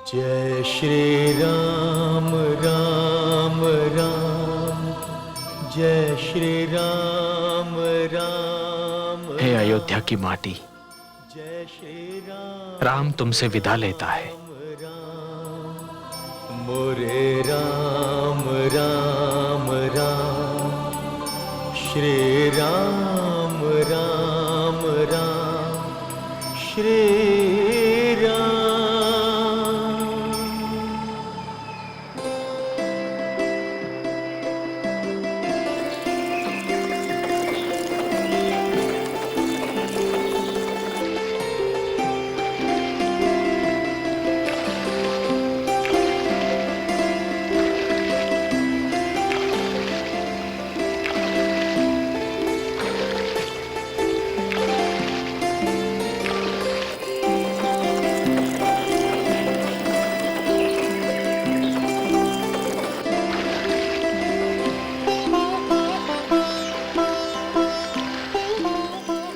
जय श्री राम राम राम, जय श्री राम राम। हे अयोध्या की माटी, जय श्री राम तुमसे विदा लेता है। मोरे राम राम राम, श्री राम राम राम, श्री राम।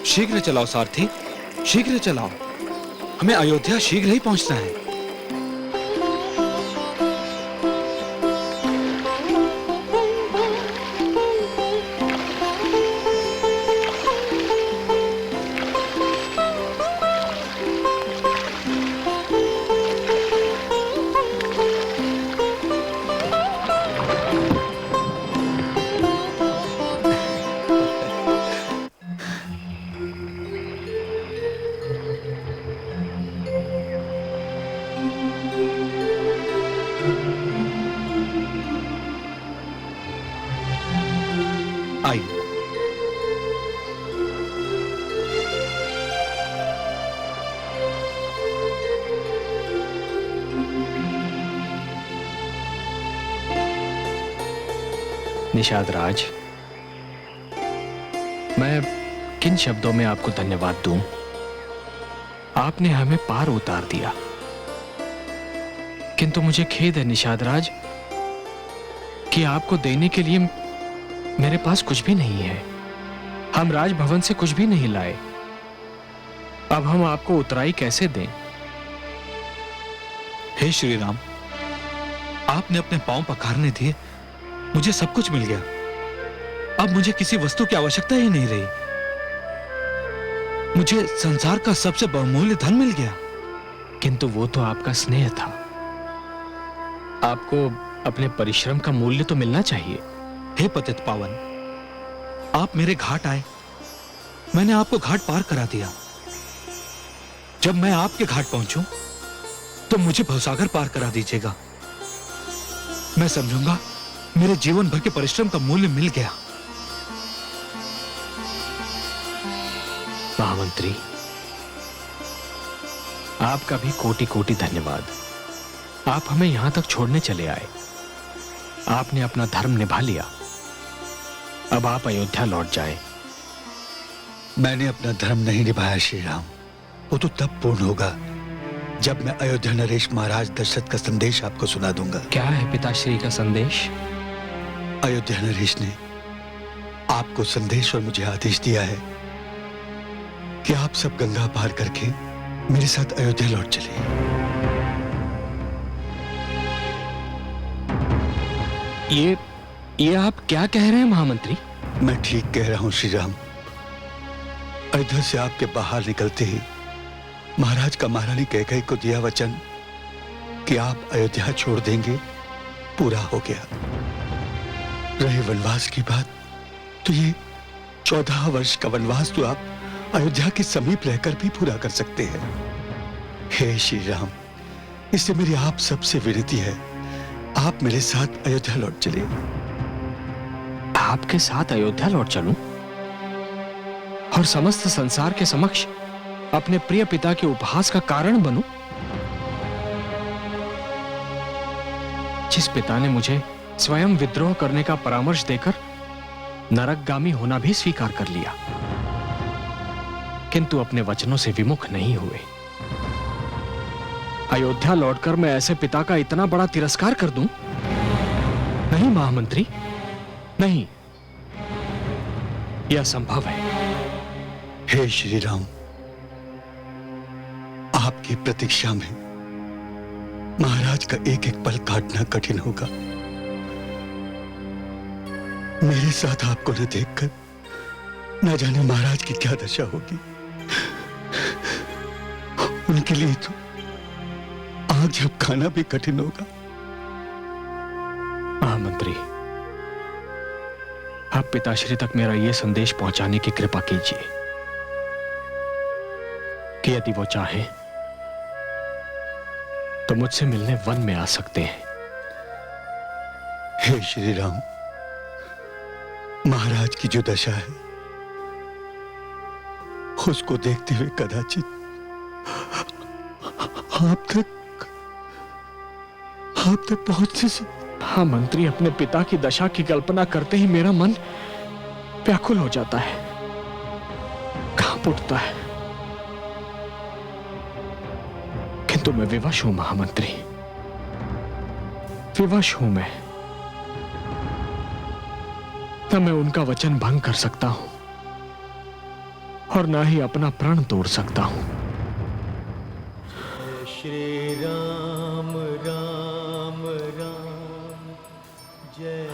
शीघ्र चलाओ सारथी, शीघ्र चलाओ। हमें अयोध्या शीघ्र ही पहुंचना है। आइए। निषाद राज, मैं किन शब्दों में आपको धन्यवाद दूं? आपने हमें पार उतार दिया। किंतु मुझे खेद है निषाद राज कि आपको देने के लिए मेरे पास कुछ भी नहीं है। हम राजभवन से कुछ भी नहीं लाए। अब हम आपको उतराई कैसे दें? हे श्री राम, आपने अपने पांव पखारने दिए, मुझे सब कुछ मिल गया। अब मुझे किसी वस्तु की आवश्यकता ही नहीं रही। मुझे संसार का सबसे बहुमूल्य धन मिल गया। किंतु वो तो आपका स्नेह था। आपको अपने परिश्रम का मूल्य तो मिलना चाहिए। हे पतित पावन, आप मेरे घाट आए, मैंने आपको घाट पार करा दिया। जब मैं आपके घाट पहुंचूं, तो मुझे भवसागर पार करा दीजिएगा। मैं समझूंगा मेरे जीवन भर के परिश्रम का मूल्य मिल गया। महामंत्री, आपका भी कोटि कोटि धन्यवाद। आप हमें यहां तक छोड़ने चले आए। आपने अपना धर्म निभा लिया। अब आप अयोध्या लौट जाएं। मैंने अपना धर्म नहीं निभाया श्री राम। वो तो तब पूर्ण होगा जब मैं अयोध्या नरेश महाराज दशरथ का संदेश आपको सुना दूंगा। क्या है पिताश्री का संदेश? अयोध्या नरेश ने आपको संदेश और मुझे आदेश दिया है कि आप सब गंगा पार करके मेरे साथ अयोध्या लौट चले। ये आप क्या कह रहे हैं महामंत्री? मैं ठीक कह रहा हूं श्री राम। अयोध्या से आपके बाहर निकलते ही महाराज का महारानी कैकेयी को दिया वचन कि आप अयोध्या छोड़ देंगे, पूरा हो गया। रहे वनवास की बात, तो ये 14 वर्ष का वनवास तो आप अयोध्या के समीप रहकर भी पूरा कर सकते हैं। हे श्री राम, इससे मेरी आप सबसे विनती है, आप मेरे साथ अयोध्या लौट चलिए। आपके साथ अयोध्या लौट चलूं और समस्त संसार के समक्ष अपने प्रिय पिता के उपहास का कारण बनूं? जिस पिता ने मुझे स्वयं विद्रोह करने का परामर्श देकर नरकगामी होना भी स्वीकार कर लिया, किंतु अपने वचनों से विमुख नहीं हुए। अयोध्या लौटकर मैं ऐसे पिता का इतना बड़ा तिरस्कार कर दूं? नहीं महामंत्री, नहीं, यह असंभव है। हे श्री राम, आपकी प्रतीक्षा में महाराज का एक एक पल काटना कठिन होगा। मेरे साथ आपको न देखकर न जाने महाराज की क्या दशा होगी। उनके लिए तो आग जब खाना भी कठिन होगा। महामंत्री, आप पिताश्री तक मेरा यह संदेश पहुंचाने की कृपा कीजिए कि यदि वो चाहे तो मुझसे मिलने वन में आ सकते हैं। हे श्री राम, महाराज की जो दशा है उसको देखते हुए कदाचित आप तक पहुंचने से। हाँ मंत्री, अपने पिता की दशा की कल्पना करते ही मेरा मन व्याकुल हो जाता है, कांप उठता है। किंतु मैं विवश हूं महामंत्री, विवश हूं मैं। न मैं उनका वचन भंग कर सकता हूं और ना ही अपना प्राण तोड़ सकता हूं। श्री राम राम राम जय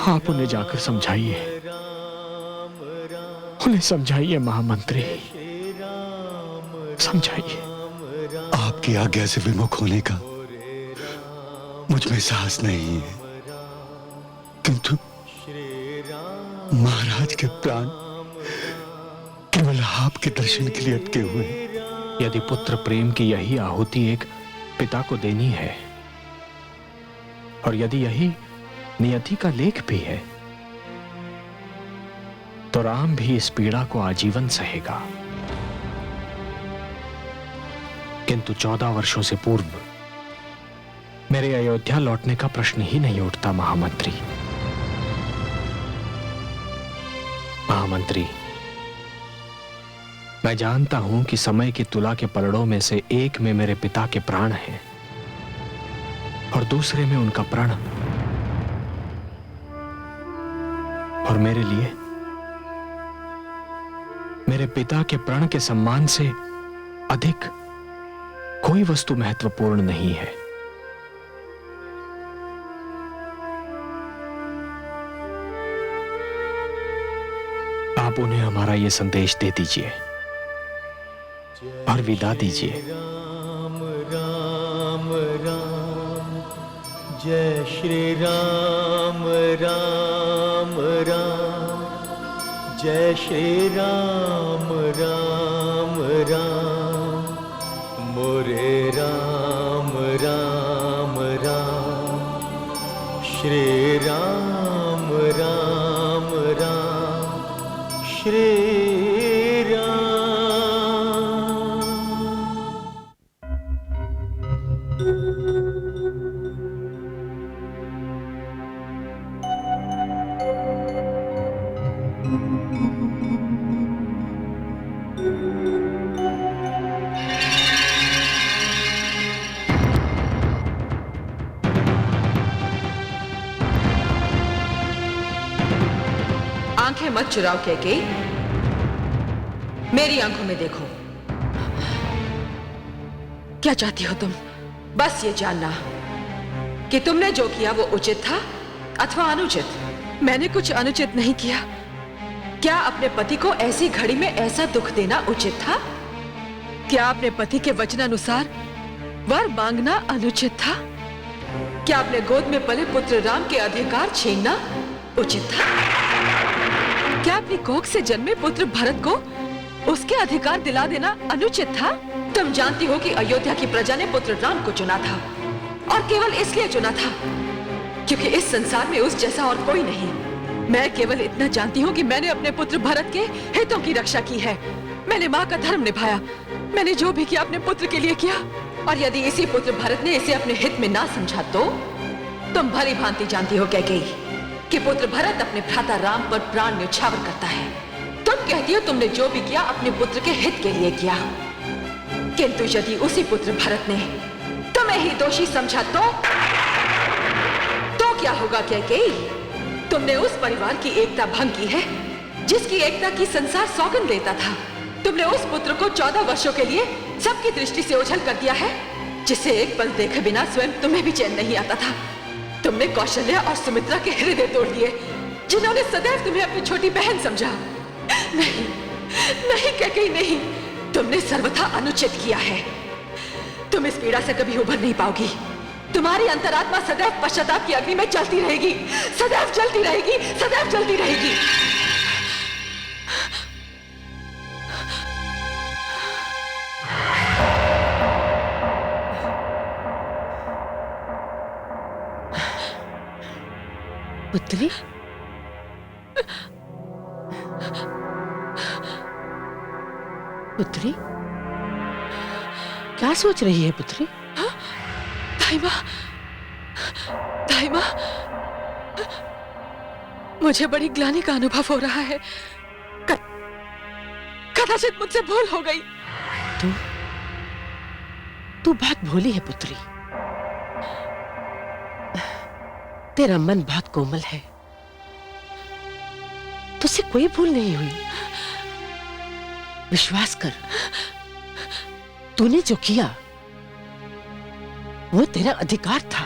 आप उन्हें जाकर समझाइए, राम राम उन्हें समझाइए महामंत्री, श्री राम समझाइए। आपकी आज्ञा से विमुख होने का मुझ में साहस नहीं है, किंतु श्री राम महाराज के प्राण केवल आपके दर्शन के लिए अटके हुए हैं। यदि पुत्र प्रेम की यही आहुति एक पिता को देनी है और यदि यही नियति का लेख भी है तो राम भी इस पीड़ा को आजीवन सहेगा। किंतु 14 वर्षों से पूर्व मेरे अयोध्या लौटने का प्रश्न ही नहीं उठता महामंत्री। महामंत्री, मैं जानता हूं कि समय की तुला के पलड़ों में से एक में मेरे पिता के प्राण हैं और दूसरे में उनका प्रण। और मेरे लिए मेरे पिता के प्रण के सम्मान से अधिक कोई वस्तु महत्वपूर्ण नहीं है। आप उन्हें हमारा यह संदेश दे दीजिए और विदा दीजिए। राम राम राम जय श्री राम राम राम जय श्री राम राम राम मोरे राम राम राम श्री राम राम राम श्री राम। आंखें मत चुराओ कैकेयी, मेरी आंखों में देखो। क्या चाहती हो तुम? बस ये जानना कि तुमने जो किया वो उचित था अथवा अनुचित। मैंने कुछ अनुचित नहीं किया। क्या अपने पति को ऐसी घड़ी में ऐसा दुख देना उचित था? क्या अपने पति के वचनानुसार वर मांगना अनुचित था? क्या अपने गोद में पले पुत्र राम के अधिकार छीनना उचित था? क्या अपनी कोख से जन्मे पुत्र भरत को उसके अधिकार दिला देना अनुचित था? तुम जानती हो कि अयोध्या की प्रजा ने पुत्र राम को चुना था और केवल इसलिए चुना था क्योंकि इस संसार में उस जैसा और कोई नहीं। मैं केवल इतना जानती हूँ कि मैंने अपने पुत्र भरत के हितों की रक्षा की है। मैंने माँ का धर्म निभाया। मैंने जो भी किया अपने पुत्र के लिए किया। और यदि इसी पुत्र भरत ने इसे अपने हित में ना समझा तो तुम भली भांति जानती हो कैकेयी कि पुत्र भरत अपने भ्राता राम पर प्राण न्यौछावर करता है। तुम कहती हो तुमने जो भी किया अपने पुत्र के हित के लिए किया, किंतु यदि उसी पुत्र भरत ने तुम्हें ही दोषी समझा तो क्या होगा कैकेयी? तुमने उस परिवार की एकता भंग की है जिसकी एकता की संसार सौगंध लेता था। तुमने उस पुत्र को 14 वर्षों के लिए सबकी दृष्टि से ओझल कर दिया है जिसे एक पल देखे बिना स्वयं तुम्हें भी चैन नहीं आता था। तुमने कौशल्या और सुमित्रा के हृदय तोड़ दिए, जिन्होंने सदैव तुम्हें अपनी छोटी बहन समझा। नहीं, नहीं कैकेयी नहीं, तुमने सर्वथा अनुचित किया है। तुम इस पीड़ा से कभी उभर नहीं पाओगी। तुम्हारी अंतरात्मा सदैव पश्चाताप की अग्नि में जलती रहेगी, सदैव जलती रहेगी, सदैव जलती रहेगी। पुत्री, पुत्री, क्या सोच रही है पुत्री? दाइमा, दाइमा, मुझे बड़ी ग्लानि का अनुभव हो रहा है। कदाचित मुझसे भूल हो गई। तू बहुत भोली है पुत्री। तेरा मन बहुत कोमल है, तुझसे कोई भूल नहीं हुई। विश्वास कर, तूने जो किया वो तेरा अधिकार था,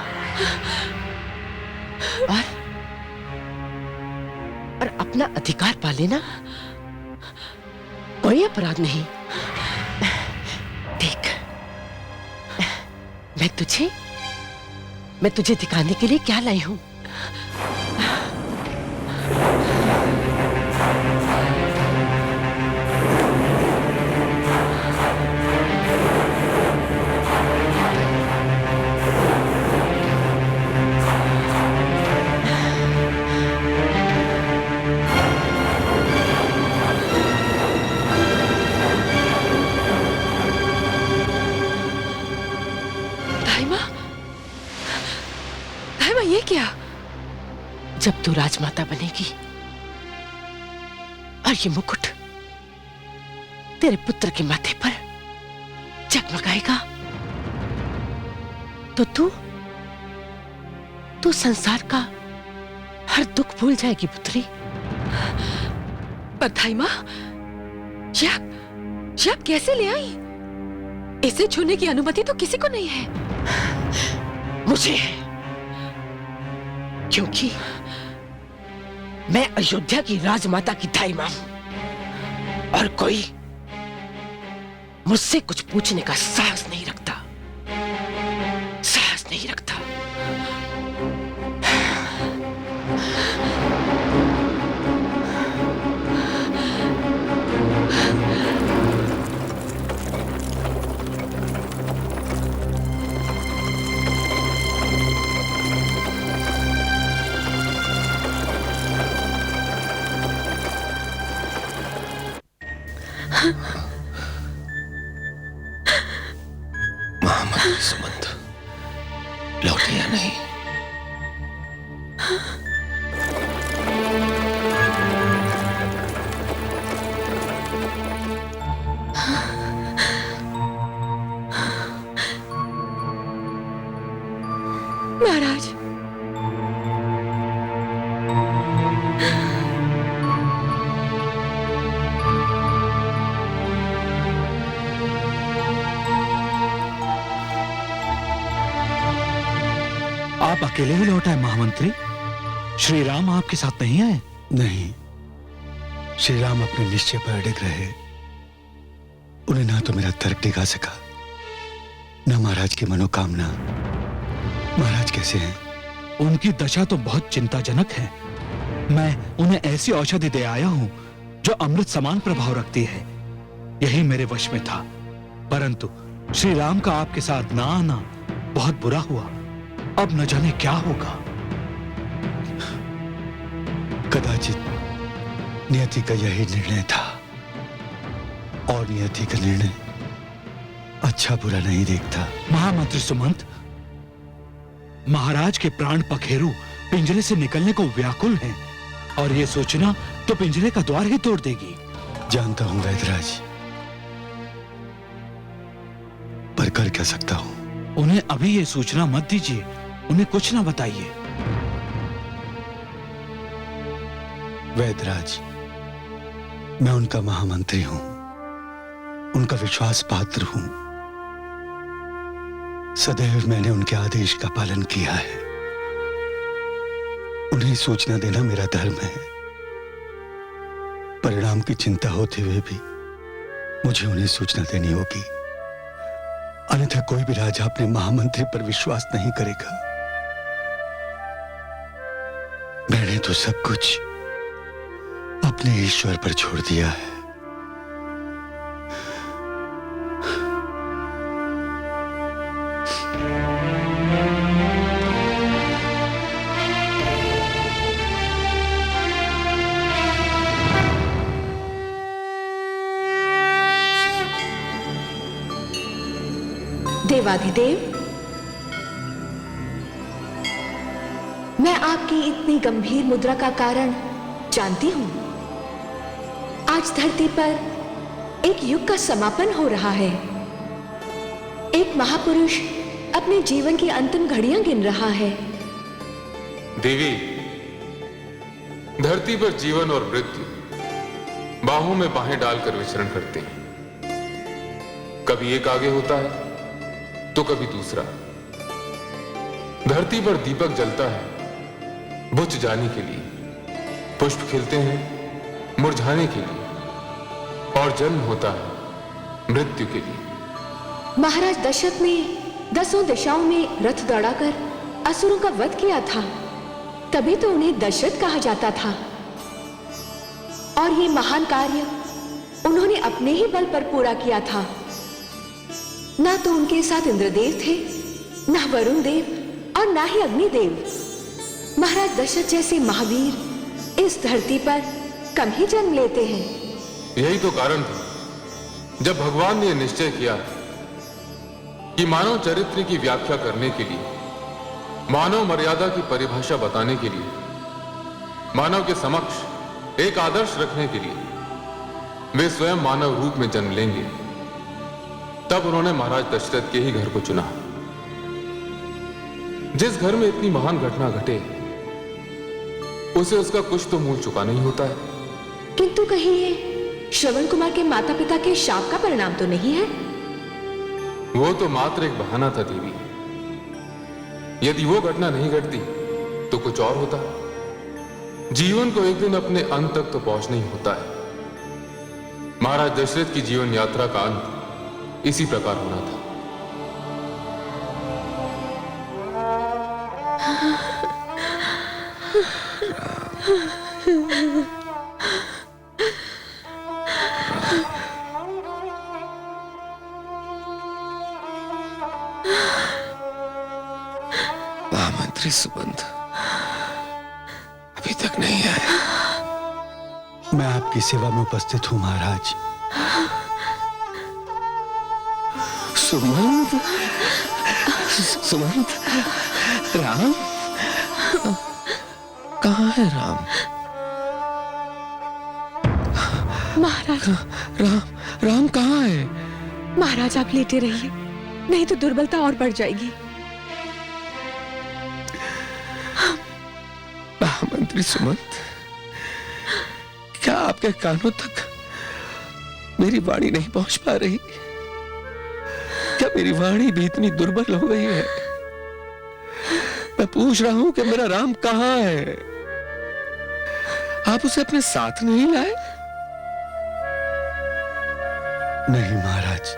और अपना अधिकार पा लेना कोई अपराध नहीं। देख, मैं तुझे दिखाने के लिए क्या लाई हूं। ये क्या? जब तू राजमाता बनेगी और ये मुकुट तेरे पुत्र के माथे पर जगमगाएगा, तो तू संसार का हर दुख भूल जाएगी पुत्री। पर दाई मां, ये आप कैसे ले आई? इसे छूने की अनुमति तो किसी को नहीं है। मुझे है, क्योंकि मैं अयोध्या की राजमाता की दाई मां हूं, और कोई मुझसे कुछ पूछने का साहस नहीं रखता, साहस नहीं रखता। महामंत्री सुमंत लौटे या नहीं? महाराज, आप अकेले ही लौट आए महामंत्री? श्री राम आपके साथ नहीं आए? नहीं, श्री राम अपने निश्चय पर अड़िग रहे। उन्हें ना तो मेरा तर्क टिका सका, ना महाराज की मनोकामना। महाराज कैसे हैं? उनकी दशा तो बहुत चिंताजनक है। मैं उन्हें ऐसी औषधि दे आया हूं जो अमृत समान प्रभाव रखती है। यही मेरे वश में था, परंतु श्री राम का आपके साथ ना आना बहुत बुरा हुआ। अब न जाने क्या होगा। कदाचित नियति का यही निर्णय था, और नियति का निर्णय अच्छा बुरा नहीं देखता। महामंत्री सुमंत, महाराज के प्राण पखेरु पिंजरे से निकलने को व्याकुल हैं, और ये सोचना तो पिंजरे का द्वार ही तोड़ देगी। जानता हूं वैदराज, पर कर क्या सकता हूं? उन्हें अभी ये सूचना मत दीजिए, उन्हें कुछ ना बताइए। वैदराज, मैं उनका महामंत्री हूं, उनका विश्वास पात्र हूं। सदैव मैंने उनके आदेश का पालन किया है। उन्हें सूचना देना मेरा धर्म है। परिणाम की चिंता होते हुए भी मुझे उन्हें सूचना देनी होगी, अन्यथा कोई भी राजा अपने महामंत्री पर विश्वास नहीं करेगा। मैंने तो सब कुछ अपने ईश्वर पर छोड़ दिया है। देवाधिदेव, मैं आपकी इतनी गंभीर मुद्रा का कारण जानती हूं। आज धरती पर एक युग का समापन हो रहा है। एक महापुरुष अपने जीवन की अंतिम घड़ियां गिन रहा है। देवी, धरती पर जीवन और मृत्यु बाहों में बाहें डालकर विचरण करते हैं। कभी एक आगे होता है तो कभी दूसरा। धरती पर दीपक जलता है बुझ जाने के लिए, पुष्प खिलते हैं मुरझाने के लिए, और जन्म होता है मृत्यु के लिए। महाराज दशरथ ने 10 दिशाओं में रथ दौड़ाकर असुरों का वध किया था, तभी तो उन्हें दशरथ कहा जाता था। और ये महान कार्य उन्होंने अपने ही बल पर पूरा किया था। ना तो उनके साथ इंद्रदेव थे, ना वरुण देव और ना ही अग्निदेव। महाराज दशरथ जैसे महावीर इस धरती पर कम ही जन्म लेते हैं। यही तो कारण था जब भगवान ने निश्चय किया कि मानव चरित्र की व्याख्या करने के लिए, मानव मर्यादा की परिभाषा बताने के लिए, मानव के समक्ष एक आदर्श रखने के लिए वे स्वयं मानव रूप में जन्म लेंगे। तब उन्होंने महाराज दशरथ के ही घर को चुना। जिस घर में इतनी महान घटना घटे उसे उसका कुछ तो मूल चुका नहीं होता है। किंतु कहीं ये श्रवण कुमार के माता पिता के शाप का परिणाम तो नहीं है? वो तो मात्र एक बहाना था देवी। यदि वो घटना नहीं घटती तो कुछ और होता। जीवन को एक दिन अपने अंत तक तो पहुंचना ही होता है। महाराज दशरथ की जीवन यात्रा का अंत इसी प्रकार होना था। महामंत्री सुबंध अभी तक नहीं आया। मैं आपकी सेवा में उपस्थित हूं महाराज। सुमंत, सुमंत, राम कहाँ है? राम, महाराज, राम कहाँ है? महाराज आप लेटे रहिए, नहीं तो दुर्बलता और बढ़ जाएगी। महामंत्री सुमंत, क्या आपके कानों तक मेरी वाणी नहीं पहुंच पा रही? क्या मेरी वाणी भी इतनी दुर्बल हो गई है? मैं पूछ रहा हूं कि मेरा राम कहाँ है? आप उसे अपने साथ नहीं लाए? नहीं महाराज।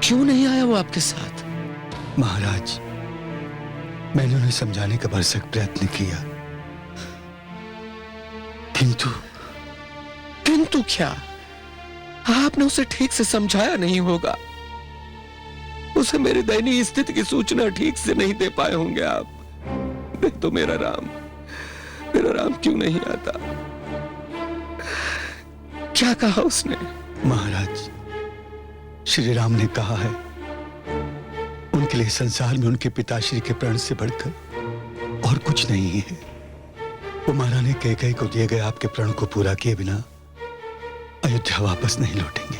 क्यों नहीं आया वो आपके साथ? महाराज, मैंने उन्हें समझाने का भरसक प्रयत्न किया, किंतु क्या? आपने उसे ठीक से समझाया नहीं होगा। उसे मेरी दयनीय स्थिति की सूचना ठीक से नहीं दे पाए होंगे आप। नहीं तो मेरा राम क्यों नहीं आता? क्या कहा उसने? महाराज, श्री राम ने कहा है उनके लिए संसार में उनके पिताश्री के प्राण से बढ़कर और कुछ नहीं है। वो महारानी कैकेयी को दिए गए आपके प्रण को पूरा किए बिना अयोध्या वापस नहीं लौटेंगे।